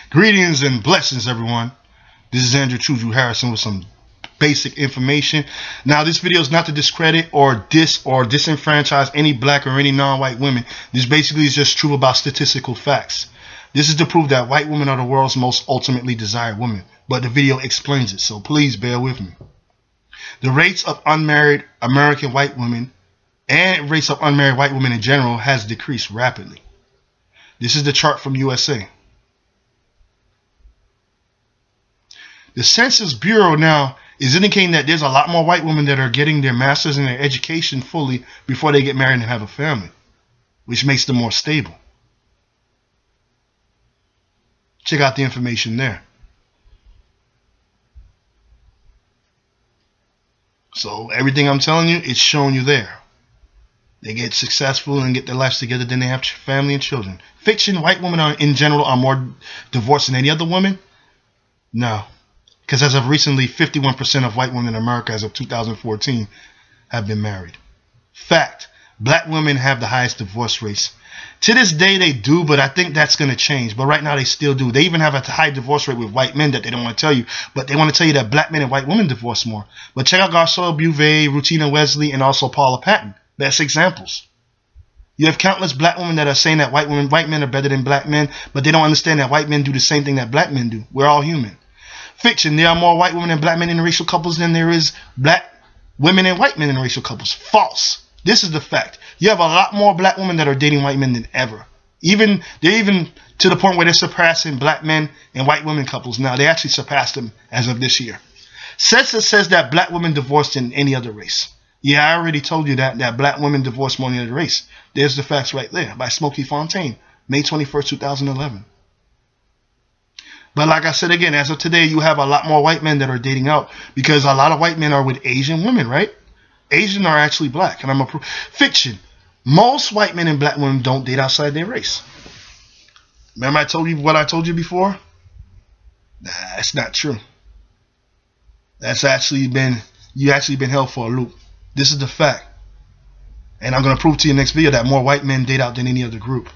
Greetings and blessings, everyone. This is Andrew Tru-Dru Harrison with some basic information. Now, this video is not to discredit or disenfranchise any black or any non-white women. This basically is just true about statistical facts. This is to prove that white women are the world's most ultimately desired women, but the video explains it, so please bear with me. The rates of unmarried American white women and rates of unmarried white women in general has decreased rapidly. This is the chart from USA. The Census Bureau now is indicating that there's a lot more white women that are getting their masters and their education fully before they get married and have a family, which makes them more stable. Check out the information there. So everything I'm telling you, it's showing you there. They get successful and get their lives together, then they have family and children. Fiction, white women are, in general, are more divorced than any other women? No. Because as of recently, 51% of white women in America as of 2014 have been married. Fact, black women have the highest divorce rates. To this day they do, but I think that's going to change. But right now they still do. They even have a high divorce rate with white men that they don't want to tell you. But they want to tell you that black men and white women divorce more. But check out Garcelle Beauvais, Rutina Wesley, and also Paula Patton. Best examples. You have countless black women that are saying that white men are better than black men, but they don't understand that white men do the same thing that black men do. We're all human. Fiction, there are more white women and black men in interracial couples than there is black women and white men in interracial couples. False. This is the fact. You have a lot more black women that are dating white men than ever. They're even to the point where they're surpassing black men and white women couples now. They actually surpassed them as of this year. Census says that black women divorced in any other race. Yeah, I already told you that black women divorce more than any other race. There's the facts right there by Smokey Fontaine, May 21st, 2011. But like I said again, as of today, you have a lot more white men that are dating out because a lot of white men are with Asian women, right? Asian are actually black. And I'm a fiction. Most white men and black women don't date outside their race. Remember I told you what I told you before? Nah, that's not true. That's actually been held for a loop. This is the fact. And I'm going to prove to you in the next video that more white men date out than any other group.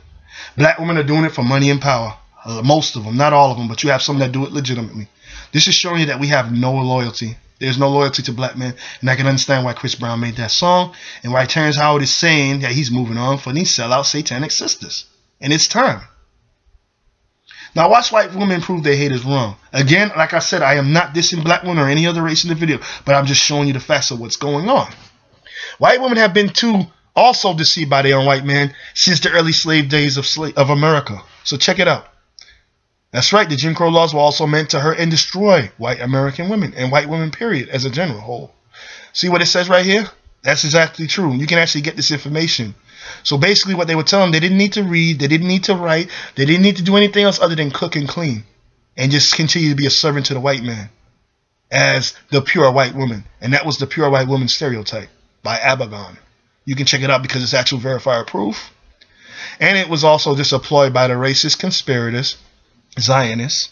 Black women are doing it for money and power. Most of them, not all of them, but you have some that do it legitimately. This is showing you that we have no loyalty. There's no loyalty to black men, and I can understand why Chris Brown made that song and why Terrence Howard is saying that he's moving on for these sellout satanic sisters. And it's time. Now watch white women prove their haters wrong. Again, like I said, I am not dissing black women or any other race in the video, but I'm just showing you the facts of what's going on. White women have been also deceived by their own white men since the early slave days of America. So check it out. That's right, the Jim Crow laws were also meant to hurt and destroy white American women and white women, period, as a general whole. See what it says right here? That's exactly true. You can actually get this information. So basically what they were telling them, they didn't need to read, they didn't need to write, they didn't need to do anything else other than cook and clean and just continue to be a servant to the white man as the pure white woman. And that was the pure white woman stereotype by Abramowitz. You can check it out because it's actual verified proof. And it was also just employed by the racist conspirators, Zionists,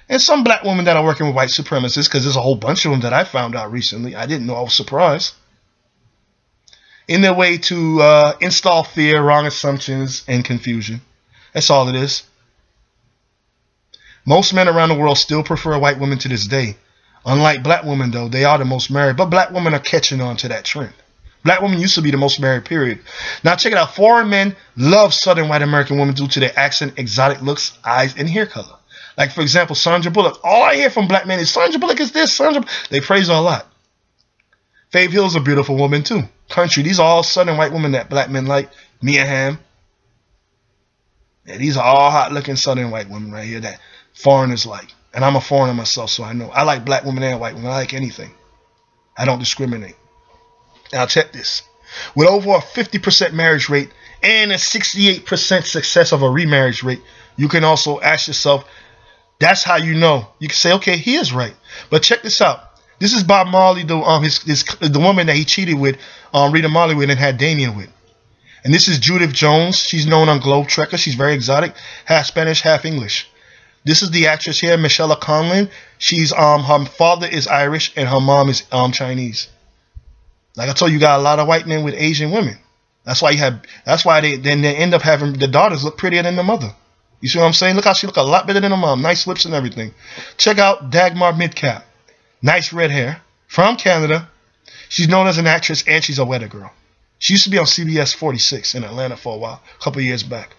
and some black women that are working with white supremacists, because there's a whole bunch of them that I found out recently. I didn't know. I was surprised. In their way to install fear, wrong assumptions, and confusion. That's all it is. Most men around the world still prefer white women to this day. Unlike black women, though, they are the most married. But black women are catching on to that trend. Black women used to be the most married, period. Now check it out. Foreign men love Southern white American women due to their accent, exotic looks, eyes, and hair color. Like, for example, Sandra Bullock. All I hear from black men is, Sandra Bullock is this, They praise her a lot. Faith Hill's a beautiful woman, too. Country. These are all Southern white women that black men like. Mia Hamm. Yeah, these are all hot-looking Southern white women right here that foreigners like. And I'm a foreigner myself, so I know. I like black women and white women. I like anything. I don't discriminate. Now check this. With over a 50% marriage rate and a 68% success of a remarriage rate, you can also ask yourself, that's how you know. You can say, okay, he is right. But check this out. This is Bob Marley, the woman that he cheated with, Rita Marley with and had Damien with. And this is Judith Jones. She's known on Globe Trekker. She's very exotic, half Spanish, half English. This is the actress here, Michelle Conlon. She's her father is Irish and her mom is Chinese. Like I told you, you got a lot of white men with Asian women. That's why they end up having the daughters look prettier than the mother. You see what I'm saying? Look how she look a lot better than her mom. Nice lips and everything. Check out Dagmar Midcap. Nice red hair. From Canada. She's known as an actress and she's a weather girl. She used to be on CBS 46 in Atlanta for a while, a couple years back.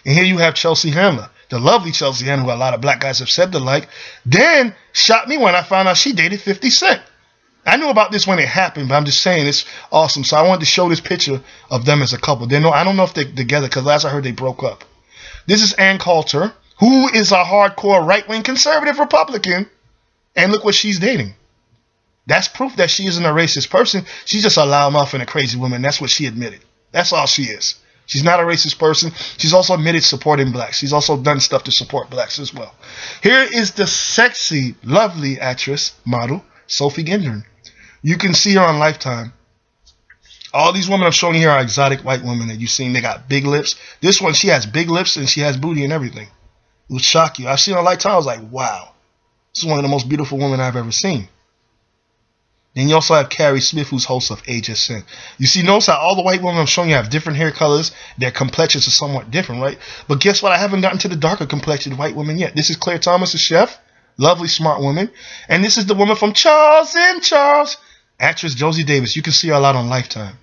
And here you have Chelsea Handler, the lovely Chelsea Handler, who a lot of black guys have said they like. Then shocked me when I found out she dated 50 Cent. I knew about this when it happened, but I'm just saying it's awesome. So I wanted to show this picture of them as a couple. I don't know if they're together because last I heard they broke up. This is Ann Coulter, who is a hardcore right-wing conservative Republican. And look what she's dating. That's proof that she isn't a racist person. She's just a loudmouth and a crazy woman. That's what she admitted. That's all she is. She's not a racist person. She's also admitted supporting blacks. She's also done stuff to support blacks as well. Here is the sexy, lovely actress, model, Sophie Gendron. You can see her on Lifetime. All these women I'm showing you here are exotic white women that you've seen. They got big lips. This one, she has big lips and she has booty and everything. It will shock you. I've seen her on Lifetime. I was like, wow. This is one of the most beautiful women I've ever seen. Then you also have Carrie Smith, who's host of HSN. You see, notice how all the white women I'm showing you have different hair colors. Their complexions are somewhat different, right? But guess what? I haven't gotten to the darker complexioned white women yet. This is Claire Thomas, the chef. Lovely, smart woman. And this is the woman from Charles in Charles. Actress Josie Davis. You can see her a lot on Lifetime.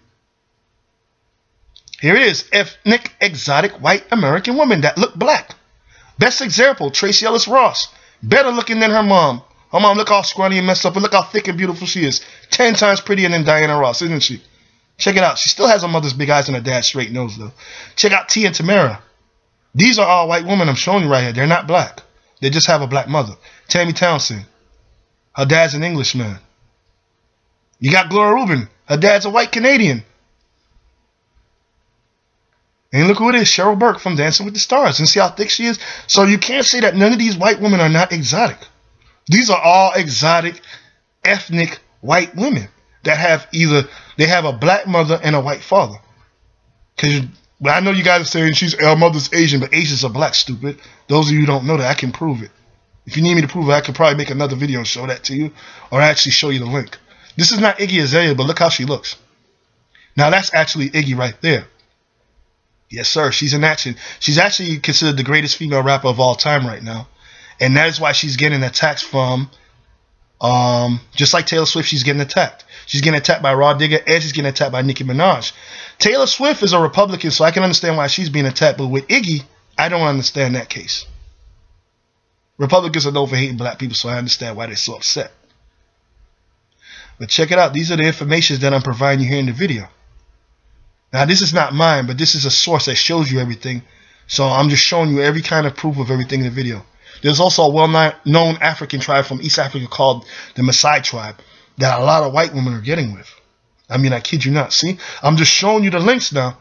Here it is. Ethnic, exotic, white American women that look black. Best example, Tracee Ellis Ross. Better looking than her mom. Her mom, look how scrawny and messed up, but look how thick and beautiful she is. 10 times prettier than Diana Ross, isn't she? Check it out. She still has her mother's big eyes and her dad's straight nose, though. Check out Tia and Tamara. These are all white women I'm showing you right here. They're not black. They just have a black mother. Tammy Townsend. Her dad's an Englishman. You got Gloria Rubin. Her dad's a white Canadian. And look who it is, Cheryl Burke from Dancing with the Stars. And see how thick she is? So you can't say that none of these white women are not exotic. These are all exotic, ethnic white women that have they have a black mother and a white father. Because I know you guys are saying our mother's Asian, but Asians are black, stupid. Those of you who don't know that, I can prove it. If you need me to prove it, I could probably make another video and show that to you, or actually show you the link. This is not Iggy Azalea, but look how she looks. Now that's actually Iggy right there. Yes, sir. She's in action. She's actually considered the greatest female rapper of all time right now. And that is why she's getting attacked from, just like Taylor Swift, she's getting attacked. She's getting attacked by Rod Digger and she's getting attacked by Nicki Minaj. Taylor Swift is a Republican, so I can understand why she's being attacked. But with Iggy, I don't understand that case. Republicans are known for hating black people, so I understand why they're so upset. But check it out. These are the information that I'm providing you here in the video. Now, this is not mine, but this is a source that shows you everything. So I'm just showing you every kind of proof of everything in the video. There's also a well-known African tribe from East Africa called the Maasai tribe that a lot of white women are getting with. I mean, I kid you not. See, I'm just showing you the links now.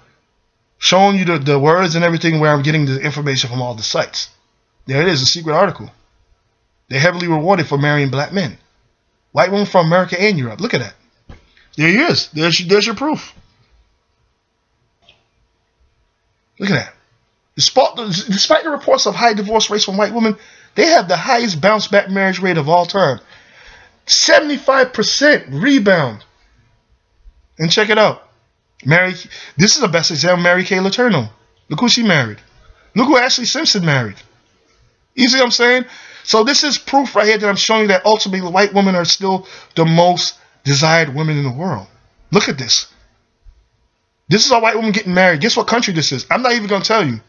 Showing you the words and everything where I'm getting the information from all the sites. There it is, a secret article. They're heavily rewarded for marrying black men. White women from America and Europe. Look at that. There he is. There's your proof. Look at that. Despite the reports of high divorce rates from white women, they have the highest bounce back marriage rate of all time. 75% rebound. And check it out. This is the best example, Mary Kay Letourneau. Look who she married. Look who Ashley Simpson married. You see what I'm saying? So this is proof right here that I'm showing you that ultimately white women are still the most desired women in the world. Look at this. This is a white woman getting married. Guess what country this is? I'm not even going to tell you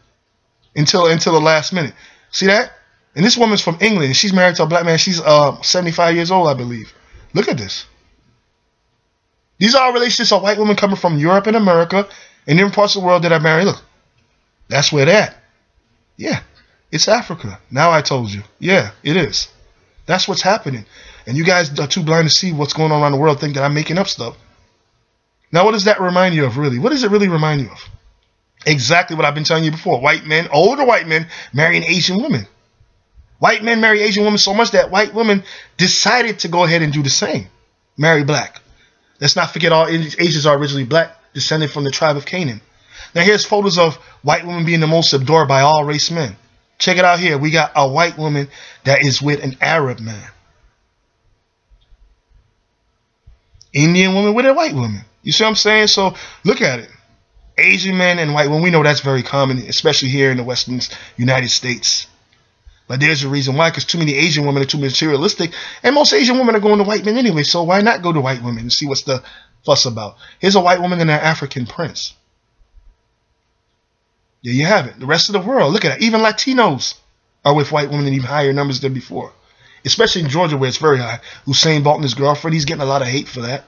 until the last minute. See that? And this woman's from England. She's married to a black man. She's 75 years old, I believe. Look at this. These are all relationships of white women coming from Europe and America and different parts of the world that are married. Look, that's where they're at. Yeah, it's Africa. Now I told you. Yeah, it is. That's what's happening. And you guys are too blind to see what's going on around the world, think that I'm making up stuff. Now, what does that remind you of, really? What does it really remind you of? Exactly what I've been telling you before. White men, older white men, marrying Asian women. White men marry Asian women so much that white women decided to go ahead and do the same. Marry black. Let's not forget all Asians are originally black, descended from the tribe of Canaan. Now, here's photos of white women being the most adored by all race men. Check it out here. We got a white woman that is with an Arab man. Indian woman with a white woman. You see what I'm saying? So look at it. Asian men and white women, we know that's very common, especially here in the Western United States. But there's a reason why, because too many Asian women are too materialistic, and most Asian women are going to white men anyway, so why not go to white women and see what's the fuss about? Here's a white woman and an African prince. There you have it. The rest of the world, look at that. Even Latinos are with white women in even higher numbers than before. Especially in Georgia, where it's very high. Usain Bolt and his girlfriend, he's getting a lot of hate for that.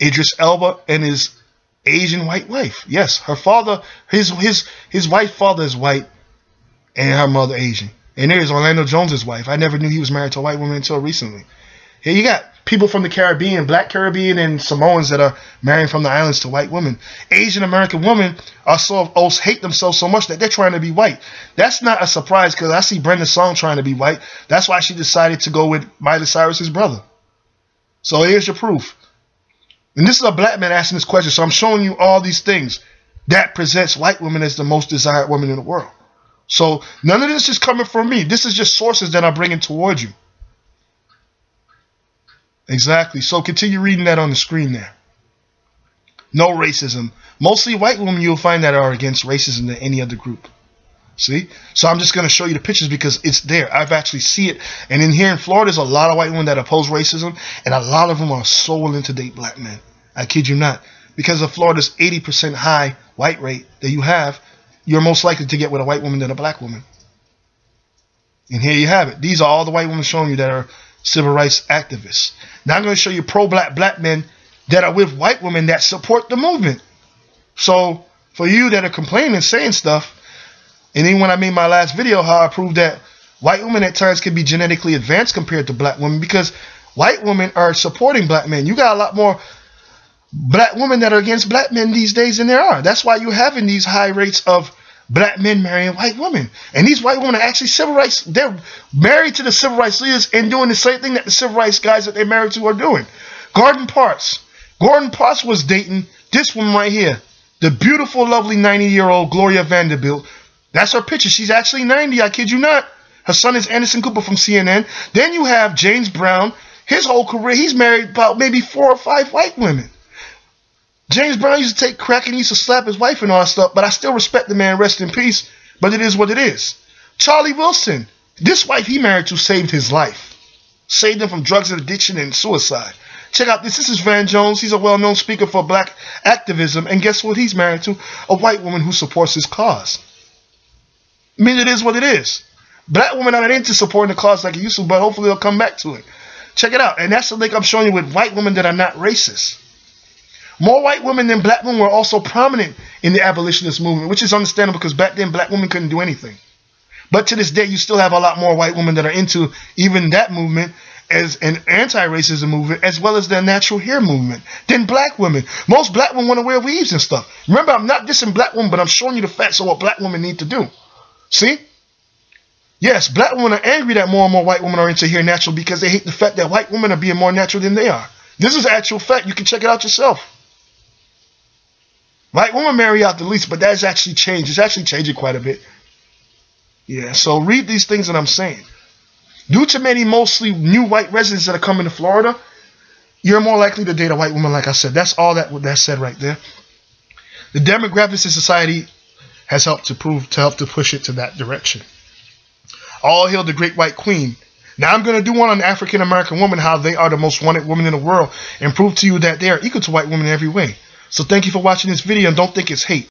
Idris Elba and his Asian white wife. Yes, her father, his wife's father is white, and her mother Asian. And there's Orlando Jones's wife. I never knew he was married to a white woman until recently. Here you got people from the Caribbean, black Caribbean and Samoans that are marrying from the islands to white women. Asian American women are hate themselves so much that they're trying to be white. That's not a surprise, because I see Brenda Song trying to be white. That's why she decided to go with Miley Cyrus's brother. So here's your proof. And this is a black man asking this question. So I'm showing you all these things that presents white women as the most desired woman in the world. So none of this is coming from me. This is just sources that I'm bringing towards you. Exactly. So continue reading that on the screen there. No racism. Mostly white women you'll find that are against racism than any other group. See? So I'm just going to show you the pictures because it's there. I've actually seen it. And in here in Florida, there's a lot of white women that oppose racism. And a lot of them are so willing to date black men. I kid you not. Because of Florida's 80% high white rate that you have, you're most likely to get with a white woman than a black woman. And here you have it. These are all the white women showing you that are civil rights activists. Now I'm going to show you pro-black black men that are with white women that support the movement. So for you that are complaining and saying stuff, and then when I made my last video how I proved that white women at times can be genetically advanced compared to black women, because white women are supporting black men. You got a lot more black women that are against black men these days than there are. That's why you're having these high rates of black men marrying white women. And these white women are actually civil rights. They're married to the civil rights leaders and doing the same thing that the civil rights guys that they're married to are doing. Gordon Parks. Gordon Parks was dating this woman right here. The beautiful, lovely 90-year-old Gloria Vanderbilt. That's her picture. She's actually 90. I kid you not. Her son is Anderson Cooper from CNN. Then you have James Brown. His whole career, he's married about maybe 4 or 5 white women. James Brown used to take crack and used to slap his wife and all that stuff, but I still respect the man, rest in peace, but it is what it is. Charlie Wilson, this wife he married to saved his life. Saved him from drugs and addiction and suicide. Check out this. This is Van Jones. He's a well-known speaker for black activism, and guess what he's married to? A white woman who supports his cause. I mean, it is what it is. Black women aren't into supporting the cause like it used to, but hopefully they'll come back to it. Check it out. And that's the link I'm showing you with white women that are not racist. More white women than black women were also prominent in the abolitionist movement, which is understandable because back then black women couldn't do anything. But to this day, you still have a lot more white women that are into even that movement as an anti-racism movement, as well as the natural hair movement, than black women. Most black women want to wear weaves and stuff. Remember, I'm not dissing black women, but I'm showing you the facts of what black women need to do. See? Yes, black women are angry that more and more white women are into hair natural because they hate the fact that white women are being more natural than they are. This is actual fact. You can check it out yourself. White women marry out the least, but that's actually changed. It's actually changing quite a bit. Yeah, so read these things that I'm saying. Due to many mostly new white residents that are coming to Florida, you're more likely to date a white woman, like I said. That's all that said right there. The demographics in society has helped to push it to that direction. All hail the great white queen. Now I'm going to do one on African American women, how they are the most wanted women in the world, and prove to you that they are equal to white women in every way. So thank you for watching this video, and don't think it's hate.